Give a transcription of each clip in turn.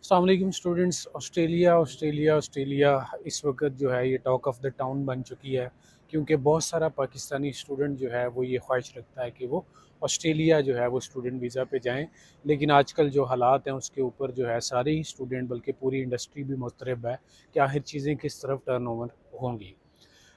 अस्सलाम वालेकुम students. Australia इस वक्त जो है ये टॉक ऑफ द टाउन बन चुकी है, क्योंकि बहुत सारा पाकिस्तानी स्टूडेंट जो है वो ये ख्वाहिश रखता है कि वो ऑस्ट्रेलिया जो है वो स्टूडेंट वीज़ा पे जाएं। लेकिन आजकल जो हालात हैं उसके ऊपर जो है सारे ही स्टूडेंट बल्कि पूरी इंडस्ट्री भी मुस्तरब है कि आखिर चीज़ें किस तरफ टर्न ओवर होंगी।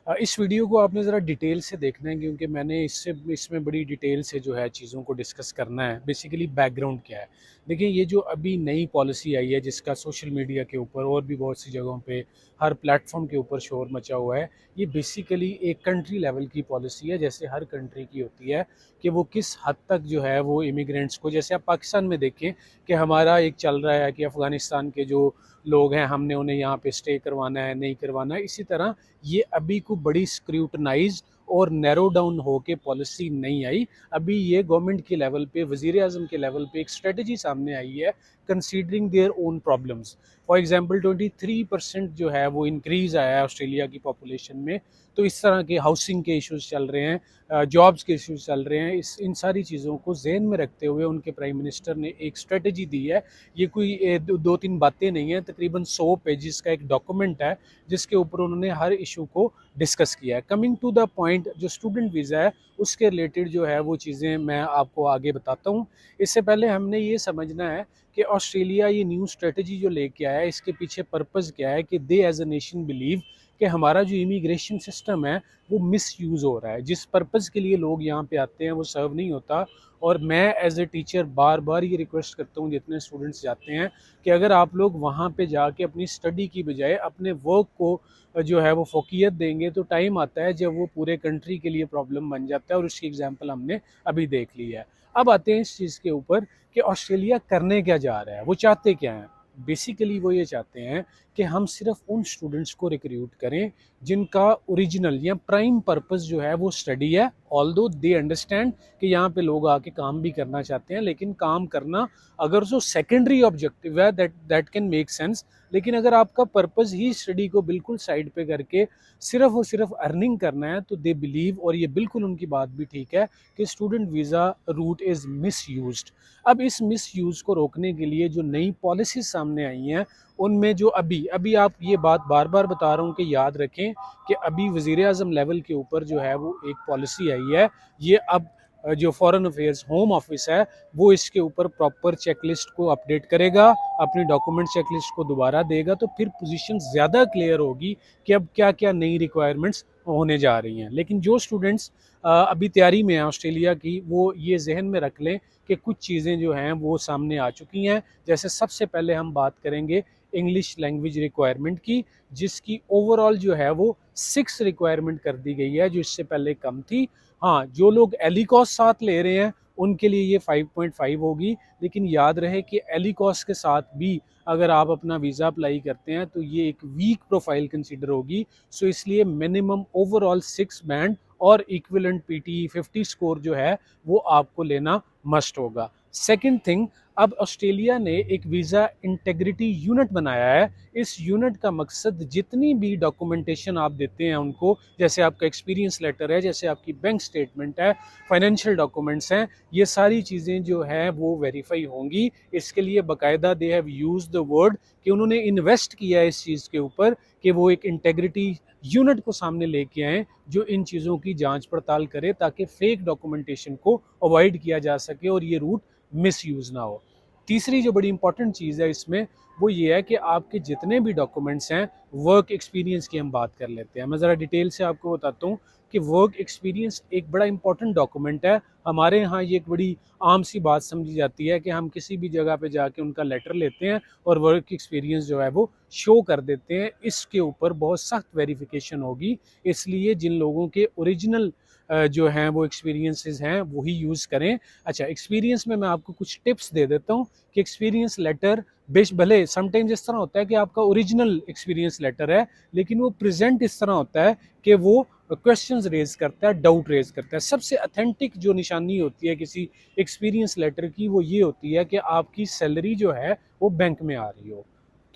इस वीडियो को आपने ज़रा डिटेल से देखना है, क्योंकि मैंने इसमें बड़ी डिटेल से जो है चीज़ों को डिस्कस करना है। बेसिकली बैकग्राउंड क्या है। देखिए, ये जो अभी नई पॉलिसी आई है जिसका सोशल मीडिया के ऊपर और भी बहुत सी जगहों पे हर प्लेटफॉर्म के ऊपर शोर मचा हुआ है, ये बेसिकली एक कंट्री लेवल की पॉलिसी है, जैसे हर कंट्री की होती है कि वो किस हद तक जो है वो इमिग्रेंट्स को, जैसे आप पाकिस्तान में देखें कि हमारा एक चल रहा है कि अफ़गानिस्तान के जो लोग हैं हमने उन्हें यहाँ पे स्टे करवाना है नहीं करवाना है, इसी तरह ये अभी को बड़ी स्क्रूटनाइज और नैरो डाउन हो के पॉलिसी नहीं आई। अभी ये गवर्नमेंट के लेवल पे, वज़ीर आज़म के लेवल पे एक स्ट्रेटजी सामने आई है, considering their own problems. For example 23% जो है वो इंक्रीज़ आया है ऑस्ट्रेलिया की पॉपुलेशन में। तो इस तरह के हाउसिंग के इश्यूज चल रहे हैं, जॉब्स के इश्यूज चल रहे हैं। इन सारी चीज़ों को जहन में रखते हुए उनके प्राइम मिनिस्टर ने एक स्ट्रेटजी दी है। ये कोई दो तीन बातें नहीं है, तकरीबन 100 पेजेस का एक डॉक्यूमेंट है जिसके ऊपर उन्होंने हर इशू को डिस्कस किया है। कमिंग टू द पॉइंट, जो स्टूडेंट वीज़ा है उसके रिलेटेड जो है वो चीज़ें मैं आपको आगे बताता हूँ। इससे पहले हमने ये समझना है कि ऑस्ट्रेलिया ये न्यू स्ट्रेटजी जो लेके आया है, इसके पीछे पर्पज़ क्या है कि दे एज अ नेशन बिलीव कि हमारा जो इमिग्रेशन सिस्टम है वो मिस यूज़ हो रहा है। जिस पर्पज़ के लिए लोग यहाँ पे आते हैं वो सर्व नहीं होता। और मैं एज ए टीचर बार बार ये रिक्वेस्ट करता हूँ जितने स्टूडेंट्स जाते हैं कि अगर आप लोग वहाँ पे जाके अपनी स्टडी की बजाय अपने वर्क को जो है वो फोकियत देंगे, तो टाइम आता है जब वो पूरे कंट्री के लिए प्रॉब्लम बन जाता है, और उसकी एग्जांपल हमने अभी देख ली है। अब आते हैं इस चीज़ के ऊपर कि ऑस्ट्रेलिया करने क्या जा रहा है, वो चाहते क्या हैं। बेसिकली वो ये चाहते हैं कि हम सिर्फ उन स्टूडेंट्स को रिक्रूट करें जिनका ओरिजिनल या प्राइम पर्पस जो है वो स्टडी है। ऑल्दो दे अंडरस्टैंड कि यहाँ पे लोग आके काम भी करना चाहते हैं, लेकिन काम करना अगर जो सेकेंडरी ऑब्जेक्टिव है that that can make sense. लेकिन अगर आपका पर्पस ही स्टडी को बिल्कुल साइड पे करके सिर्फ और सिर्फ अर्निंग करना है, तो दे बिलीव, और ये बिल्कुल उनकी बात भी ठीक है, कि student visa route is misused. अब इस मिस यूज़ को रोकने के लिए जो नई पॉलिसीज सामने आई हैं, उनमें जो अभी अभी आप ये बात बार बार बता रहा हूँ कि याद रखें कि अभी वज़ीर आज़म लेवल के ऊपर जो है वो एक पॉलिसी आई है। ये अब जो फॉरेन अफेयर्स होम ऑफिस है वो इसके ऊपर प्रॉपर चेकलिस्ट को अपडेट करेगा, अपनी डॉक्यूमेंट चेकलिस्ट को दोबारा देगा, तो फिर पोजीशन ज़्यादा क्लियर होगी कि अब क्या क्या नई रिक्वायरमेंट्स होने जा रही हैं। लेकिन जो स्टूडेंट्स अभी तैयारी में हैं ऑस्ट्रेलिया की, वो ये जहन में रख लें कि कुछ चीज़ें जो हैं वो सामने आ चुकी हैं। जैसे सबसे पहले हम बात करेंगे इंग्लिश लैंग्वेज रिक्वायरमेंट की, जिसकी ओवरऑल जो है वो 6 रिक्वायरमेंट कर दी गई है, जो इससे पहले कम थी। हाँ, जो लोग एलिकॉस साथ ले रहे हैं उनके लिए ये 5.5 होगी। लेकिन याद रहे कि एलिकॉस के साथ भी अगर आप अपना वीज़ा अप्लाई करते हैं तो ये एक वीक प्रोफाइल कंसीडर होगी। सो इसलिए मिनिमम ओवरऑल 6 बैंड और इक्विवेलेंट पीटी 50 स्कोर जो है वो आपको लेना मस्ट होगा। सेकंड थिंग, अब ऑस्ट्रेलिया ने एक वीज़ा इंटेग्रिटी यूनिट बनाया है। इस यूनिट का मकसद जितनी भी डॉक्यूमेंटेशन आप देते हैं उनको, जैसे आपका एक्सपीरियंस लेटर है, जैसे आपकी बैंक स्टेटमेंट है, फाइनेंशियल डॉक्यूमेंट्स हैं, ये सारी चीज़ें जो हैं वो वेरीफाई होंगी। इसके लिए बाकायदा they have use the word कि उन्होंने इन्वेस्ट किया है इस चीज़ के ऊपर कि वो एक इंटेग्रिटी यूनिट को सामने लेके आएँ जो इन चीज़ों की जांच पड़ताल करे, ताकि फेक डॉक्यूमेंटेशन को अवॉइड किया जा सके और ये रूट मिस यूज़ ना हो। तीसरी जो बड़ी इंपॉर्टेंट चीज़ है इसमें, वो ये है कि आपके जितने भी डॉक्यूमेंट्स हैं, वर्क एक्सपीरियंस की हम बात कर लेते हैं। मैं ज़रा डिटेल से आपको बताता हूँ कि वर्क एक्सपीरियंस एक बड़ा इंपॉर्टेंट डॉक्यूमेंट है। हमारे यहाँ ये एक बड़ी आम सी बात समझी जाती है कि हम किसी भी जगह पे जाके उनका लेटर लेते हैं और वर्क एक्सपीरियंस जो है वो शो कर देते हैं। इसके ऊपर बहुत सख्त वेरिफिकेशन होगी, इसलिए जिन लोगों के ओरिजिनल जो हैं वो एक्सपीरियंसेस हैं वही यूज़ करें। अच्छा, एक्सपीरियंस में मैं आपको कुछ टिप्स दे देता हूँ कि एक्सपीरियंस लेटर बेश भले समटाइम्स इस तरह होता है कि आपका ओरिजिनल एक्सपीरियंस लेटर है, लेकिन वो प्रेजेंट इस तरह होता है कि वो क्वेश्चंस रेज करता है, डाउट रेज करता है। सबसे अथेंटिक जो निशानी होती है किसी एक्सपीरियंस लेटर की, वो ये होती है कि आपकी सैलरी जो है वो बैंक में आ रही हो।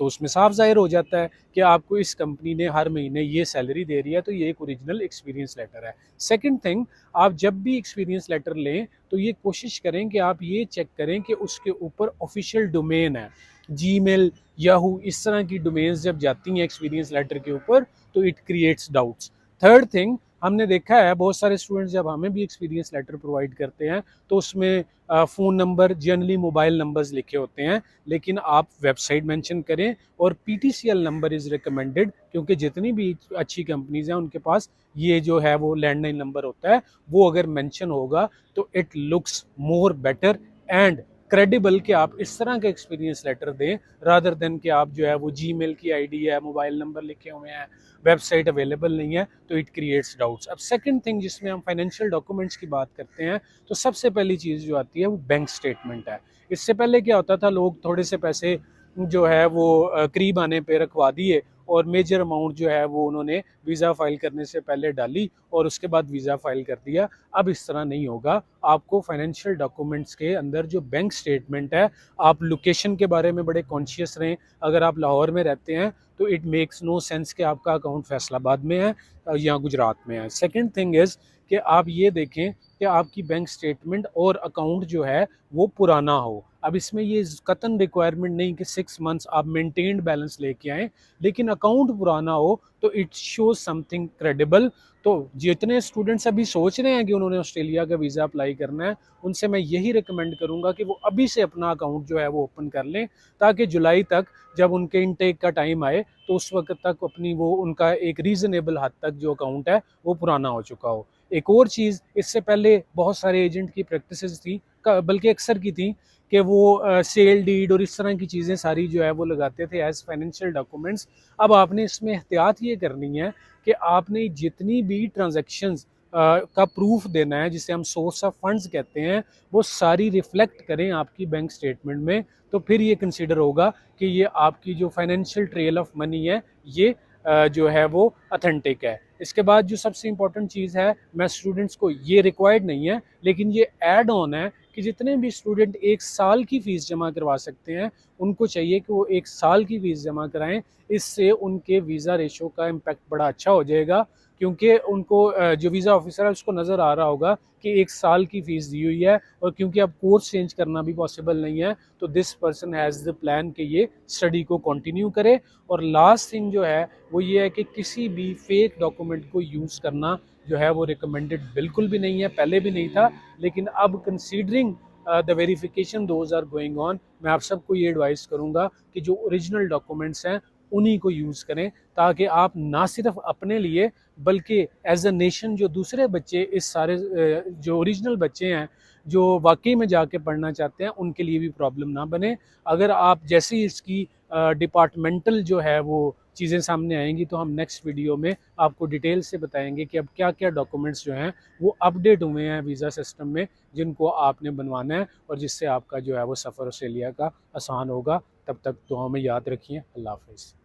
तो उसमें साफ ज़ाहिर हो जाता है कि आपको इस कंपनी ने हर महीने ये सैलरी दे रही है, तो ये एक ओरिजिनल एक्सपीरियंस लेटर है। सेकंड थिंग, आप जब भी एक्सपीरियंस लेटर लें तो ये कोशिश करें कि आप ये चेक करें कि उसके ऊपर ऑफिशियल डोमेन है। जीमेल, याहू इस तरह की डोमेन्स जब जाती हैं एक्सपीरियंस लेटर के ऊपर तो it creates doubts. Third thing, हमने देखा है बहुत सारे स्टूडेंट्स जब हमें भी एक्सपीरियंस लेटर प्रोवाइड करते हैं तो उसमें phone number, generally mobile numbers लिखे होते हैं, लेकिन आप वेबसाइट मेंशन करें और पीटीसीएल नंबर इज़ रिकमेंडेड, क्योंकि जितनी भी अच्छी कंपनीज हैं उनके पास ये जो है वो लैंडलाइन नंबर होता है, वो अगर मेंशन होगा तो it looks more better and credible कि आप इस तरह का एक्सपीरियंस लेटर दें रादर देन कि आप जो है वो जीमेल की आईडी है, मोबाइल नंबर लिखे हुए हैं, वेबसाइट अवेलेबल नहीं है, तो इट क्रिएट्स डाउट्स। अब सेकंड थिंग जिसमें हम फाइनेंशियल डॉक्यूमेंट्स की बात करते हैं तो सबसे पहली चीज़ जो आती है वो बैंक स्टेटमेंट है। इससे पहले क्या होता था, लोग थोड़े से पैसे जो है वो करीब आने पे रखवा दिए और मेजर अमाउंट जो है वो उन्होंने वीज़ा फाइल करने से पहले डाली और उसके बाद वीज़ा फाइल कर दिया। अब इस तरह नहीं होगा, आपको फाइनेंशियल डॉक्यूमेंट्स के अंदर जो बैंक स्टेटमेंट है, आप लोकेशन के बारे में बड़े कॉन्शियस रहें। अगर आप लाहौर में रहते हैं तो इट मेक्स नो सेंस कि आपका अकाउंट फैसलाबाद में है या गुजरात में है। सेकेंड थिंग इज़ कि आप ये देखें कि आपकी बैंक स्टेटमेंट और अकाउंट जो है वो पुराना हो। अब इसमें ये कतन रिक्वायरमेंट नहीं कि 6 मंथ्स आप मेंटेन्ड बैलेंस लेके आएँ, लेकिन अकाउंट पुराना हो तो इट शोज समथिंग क्रेडिबल। तो जितने स्टूडेंट्स अभी सोच रहे हैं कि उन्होंने ऑस्ट्रेलिया का वीज़ा अप्लाई करना है, उनसे मैं यही रिकमेंड करूंगा कि वो अभी से अपना अकाउंट जो है वो ओपन कर लें, ताकि जुलाई तक जब उनके इनटेक का टाइम आए तो उस वक्त तक अपनी वो उनका एक रीज़नेबल हद तक जो अकाउंट है वो पुराना हो चुका हो। एक और चीज़, इससे पहले बहुत सारे एजेंट की प्रैक्टिसेस थी, बल्कि अक्सर की थी, कि वो सेल डीड और इस तरह की चीज़ें सारी जो है वो लगाते थे एज फाइनेंशियल डॉक्यूमेंट्स। अब आपने इसमें एहतियात ये करनी है कि आपने जितनी भी ट्रांजैक्शंस का प्रूफ देना है, जिसे हम सोर्स ऑफ फंड्स कहते हैं, वो सारी रिफ्लेक्ट करें आपकी बैंक स्टेटमेंट में। तो फिर ये कंसिडर होगा कि ये आपकी जो फाइनेंशियल ट्रेल ऑफ मनी है ये जो है वो अथेंटिक है। इसके बाद जो सबसे इम्पोर्टेंट चीज़ है, मैं स्टूडेंट्स को, ये रिक्वायर्ड नहीं है लेकिन ये ऐड ऑन है, कि जितने भी स्टूडेंट 1 साल की फ़ीस जमा करवा सकते हैं उनको चाहिए कि वो 1 साल की फ़ीस जमा कराएं। इससे उनके वीज़ा रेशो का इम्पैक्ट बड़ा अच्छा हो जाएगा, क्योंकि उनको जो वीज़ा ऑफिसर है उसको नज़र आ रहा होगा कि 1 साल की फ़ीस दी हुई है, और क्योंकि अब कोर्स चेंज करना भी पॉसिबल नहीं है तो this person has the plan कि ये स्टडी को कंटिन्यू करे। और लास्ट थिंग जो है वो ये है कि किसी भी फेक डॉक्यूमेंट को यूज़ करना जो है वो रिकमेंडेड बिल्कुल भी नहीं है, पहले भी नहीं था, लेकिन अब considering the verification those are going on, मैं आप सबको ये एडवाइस करूंगा कि जो ओरिजिनल डॉक्यूमेंट्स हैं उन्हीं को यूज़ करें, ताकि आप ना सिर्फ अपने लिए बल्कि एज अ नेशन जो दूसरे बच्चे, इस सारे जो ओरिजिनल बच्चे हैं जो वाकई में जाके पढ़ना चाहते हैं, उनके लिए भी प्रॉब्लम ना बने। अगर आप जैसे ही इसकी डिपार्टमेंटल जो है वो चीज़ें सामने आएंगी तो हम नेक्स्ट वीडियो में आपको डिटेल से बताएंगे कि अब क्या क्या डॉक्यूमेंट्स जो हैं वो अपडेट हुए हैं वीज़ा सिस्टम में, जिनको आपने बनवाना है और जिससे आपका जो है वो सफ़र ऑस्ट्रेलिया का आसान होगा। तब तक दुआओं में याद रखिए। अल्लाह हाफ़िज़।